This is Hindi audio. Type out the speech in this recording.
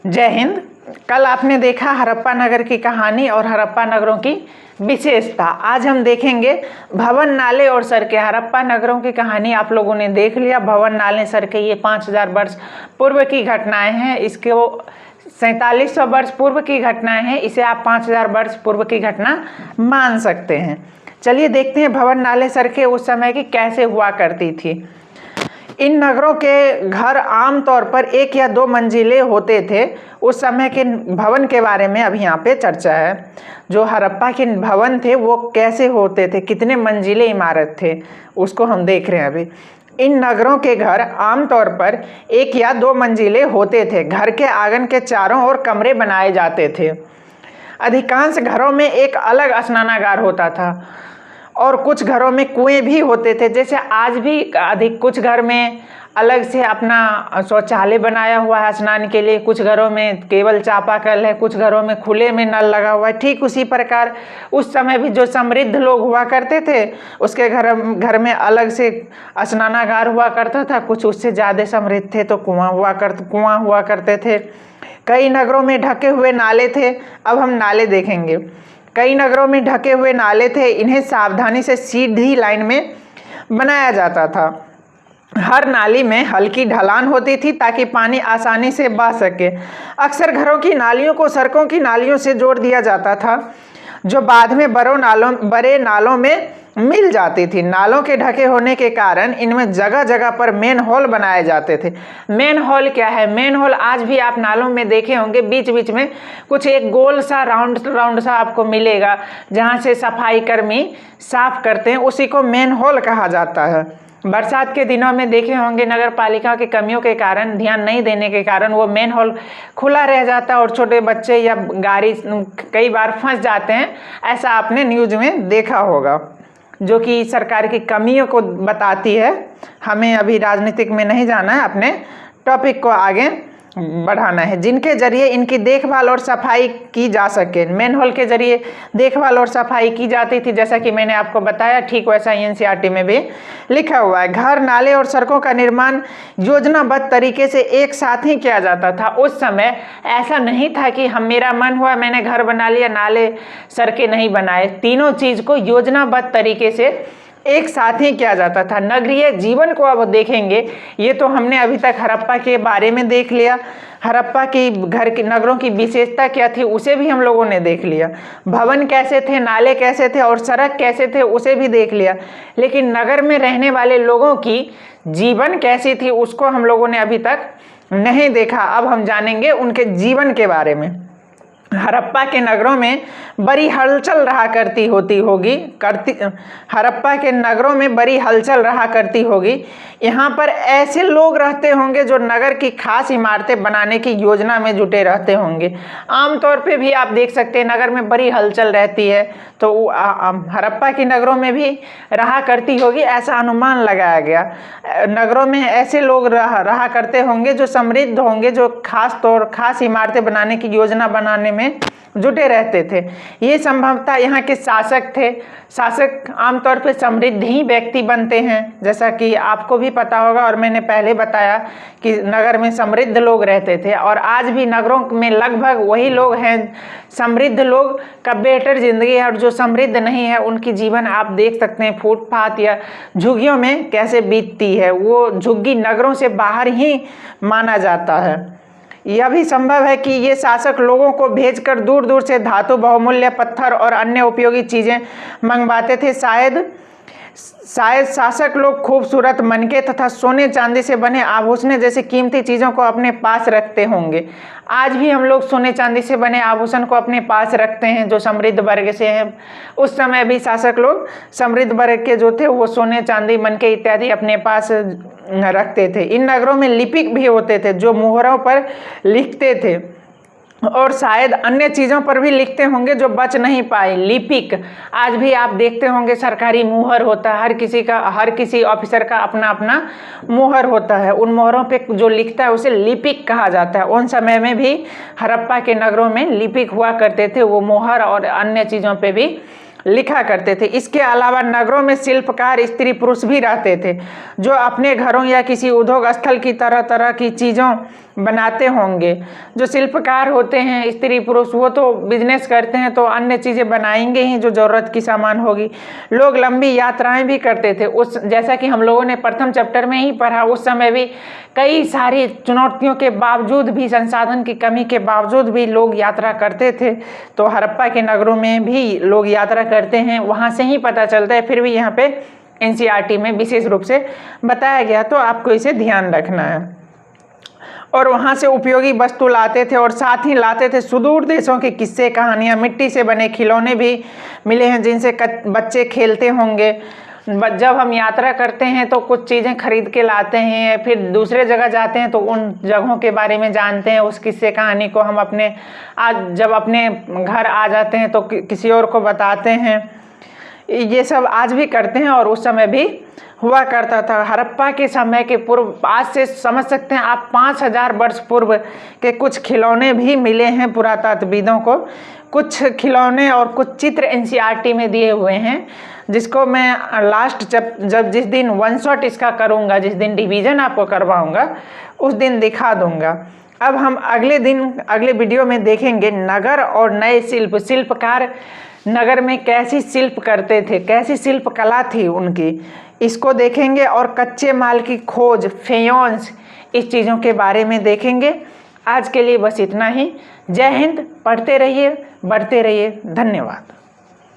जय हिंद। कल आपने देखा हड़प्पा नगर की कहानी और हड़प्पा नगरों की विशेषता। आज हम देखेंगे भवन, नाले और सड़कें। हड़प्पा नगरों की कहानी आप लोगों ने देख लिया। भवन, नाले, सड़कें ये 5000 वर्ष पूर्व की घटनाएं हैं। इसके 4700 वर्ष पूर्व की घटनाएं हैं। इसे आप 5000 वर्ष पूर्व की घटना मान सकते हैं। चलिए देखते हैं भवन, नाले, सड़कें उस समय की कैसे हुआ करती थी। इन नगरों के घर आमतौर पर 1 या 2 मंजिले होते थे। उस समय के भवन के बारे में अब यहाँ पे चर्चा है। जो हड़प्पा के भवन थे वो कैसे होते थे, कितने मंजिले इमारत थे, उसको हम देख रहे हैं अभी। इन नगरों के घर आमतौर पर 1 या 2 मंजिले होते थे। घर के आंगन के चारों ओर कमरे बनाए जाते थे। अधिकांश घरों में एक अलग स्नानागार होता था और कुछ घरों में कुएं भी होते थे। जैसे आज भी कुछ घर में अलग से अपना शौचालय बनाया हुआ है स्नान के लिए, कुछ घरों में केवल चापाकल है, कुछ घरों में खुले में नल लगा हुआ है। ठीक उसी प्रकार उस समय भी जो समृद्ध लोग हुआ करते थे उसके घर में अलग से स्नानागार हुआ करता था। कुछ उससे ज़्यादा समृद्ध थे तो कुआं हुआ करते थे। कई नगरों में ढके हुए नाले थे। अब हम नाले देखेंगे। कई नगरों में ढके हुए नाले थे। इन्हें सावधानी से सीधी लाइन में बनाया जाता था। हर नाली में हल्की ढलान होती थी ताकि पानी आसानी से बह सके। अक्सर घरों की नालियों को सड़कों की नालियों से जोड़ दिया जाता था जो बाद में बड़े नालों में मिल जाती थी। नालों के ढके होने के कारण इनमें जगह जगह पर मेन होल बनाए जाते थे। मेन होल क्या है? मेन होल आज भी आप नालों में देखे होंगे, बीच बीच में कुछ एक गोल सा राउंड सा आपको मिलेगा जहां से सफाई कर्मी साफ करते हैं, उसी को मेन होल कहा जाता है। बरसात के दिनों में देखे होंगे नगर पालिका की कमियों के कारण, ध्यान नहीं देने के कारण वो मेन होल खुला रह जाता है और छोटे बच्चे या गाड़ी कई बार फंस जाते हैं। ऐसा आपने न्यूज़ में देखा होगा, जो कि सरकार की कमियों को बताती है। हमें अभी राजनीतिक में नहीं जाना है, अपने टॉपिक को आगे बढ़ाना है। जिनके जरिए इनकी देखभाल और सफाई की जा सके। मेन होल के जरिए देखभाल और सफाई की जाती थी, जैसा कि मैंने आपको बताया। ठीक वैसा एनसीईआरटी में भी लिखा हुआ है। घर, नाले और सड़कों का निर्माण योजनाबद्ध तरीके से एक साथ ही किया जाता था। उस समय ऐसा नहीं था कि मेरा मन हुआ मैंने घर बना लिया, नाले सड़कें नहीं बनाए। तीनों चीज़ को योजनाबद्ध तरीके से एक साथ ही किया जाता था। नगरीय जीवन को अब देखेंगे। ये तो हमने अभी तक हड़प्पा के बारे में देख लिया। हड़प्पा की घर की नगरों की विशेषता क्या थी उसे भी हम लोगों ने देख लिया। भवन कैसे थे, नाले कैसे थे और सड़क कैसे थे उसे भी देख लिया। लेकिन नगर में रहने वाले लोगों की जीवन कैसी थी उसको हम लोगों ने अभी तक नहीं देखा। अब हम जानेंगे उनके जीवन के बारे में। हड़प्पा के नगरों में बड़ी हलचल रहा करती हड़प्पा के नगरों में बड़ी हलचल रहा करती होगी। यहाँ पर ऐसे लोग रहते होंगे जो नगर की खास इमारतें बनाने की योजना में जुटे रहते होंगे। आमतौर पे भी आप देख सकते हैं नगर में बड़ी हलचल रहती है तो हड़प्पा की नगरों में भी रहा करती होगी, ऐसा अनुमान लगाया गया। नगरों में ऐसे लोग रहा करते होंगे जो समृद्ध होंगे, जो खास इमारतें बनाने की योजना बनाने में जुटे रहते थे। ये संभवतः यहाँ के शासक थे। शासक आमतौर पर समृद्ध ही व्यक्ति बनते हैं, जैसा कि आपको भी पता होगा और मैंने पहले बताया कि नगर में समृद्ध लोग रहते थे। और आज भी नगरों में लगभग वही लोग हैं। समृद्ध लोग का बेहतर जिंदगी है और जो समृद्ध नहीं है उनकी जीवन आप देख सकते हैं फुटपाथ या झुग्गियों में कैसे बीतती है। वो झुग्गी नगरों से बाहर ही माना जाता है। यह भी संभव है कि ये शासक लोगों को भेजकर दूर दूर से धातु, बहुमूल्य पत्थर और अन्य उपयोगी चीज़ें मंगवाते थे। शायद शासक लोग खूबसूरत मनके तथा सोने चांदी से बने आभूषण जैसे कीमती चीज़ों को अपने पास रखते होंगे। आज भी हम लोग सोने चांदी से बने आभूषण को अपने पास रखते हैं जो समृद्ध वर्ग से हैं। उस समय भी शासक लोग समृद्ध वर्ग के जो थे वो सोने चांदी, मनके इत्यादि अपने पास रखते थे। इन नगरों में लिपिक भी होते थे जो मुहरों पर लिखते थे और शायद अन्य चीज़ों पर भी लिखते होंगे जो बच नहीं पाए। लिपिक आज भी आप देखते होंगे सरकारी मुहर होता है। हर किसी ऑफिसर का अपना अपना मुहर होता है। उन मुहरों पे जो लिखता है उसे लिपिक कहा जाता है। उन समय में भी हड़प्पा के नगरों में लिपिक हुआ करते थे। वो मुहर और अन्य चीज़ों पे भी लिखा करते थे। इसके अलावा नगरों में शिल्पकार स्त्री पुरुष भी रहते थे जो अपने घरों या किसी उद्योग स्थल की तरह तरह की चीज़ों बनाते होंगे। जो शिल्पकार होते हैं स्त्री पुरुष, वो तो बिजनेस करते हैं तो अन्य चीज़ें बनाएंगे ही जो ज़रूरत की सामान होगी। लोग लंबी यात्राएं भी करते थे उस, जैसा कि हम लोगों ने प्रथम चैप्टर में ही पढ़ा, उस समय भी कई सारी चुनौतियों के बावजूद भी, संसाधन की कमी के बावजूद भी लोग यात्रा करते थे। तो हड़प्पा के नगरों में भी लोग यात्रा करते हैं, वहाँ से ही पता चलता है। फिर भी यहाँ पे एनसीईआरटी में विशेष रूप से बताया गया, तो आपको इसे ध्यान रखना है। और वहाँ से उपयोगी वस्तु लाते थे और साथ ही लाते थे सुदूर देशों के किस्से कहानियाँ, मिट्टी से बने खिलौने भी मिले हैं जिनसे बच्चे खेलते होंगे। जब हम यात्रा करते हैं तो कुछ चीज़ें खरीद के लाते हैं, फिर दूसरे जगह जाते हैं तो उन जगहों के बारे में जानते हैं, उस किस्से कहानी को हम जब अपने घर आ जाते हैं तो किसी और को बताते हैं। ये सब आज भी करते हैं और उस समय भी हुआ करता था। हड़प्पा के समय के पूर्व, आज से समझ सकते हैं आप 5000 वर्ष पूर्व के कुछ खिलौने भी मिले हैं पुरातत्वविदों को। कुछ खिलौने और कुछ चित्र एनसीईआरटी में दिए हुए हैं, जिसको मैं लास्ट जब जिस दिन वन शॉट इसका करूँगा, जिस दिन डिवीज़न आपको करवाऊँगा, उस दिन दिखा दूँगा। अब हम अगले वीडियो में देखेंगे नगर और नए शिल्पकार नगर में कैसी शिल्प करते थे, कैसी शिल्प कला थी उनकी, इसको देखेंगे। और कच्चे माल की खोज, फेयोंस, इस चीज़ों के बारे में देखेंगे। आज के लिए बस इतना ही। जय हिंद। पढ़ते रहिए, बढ़ते रहिए। धन्यवाद।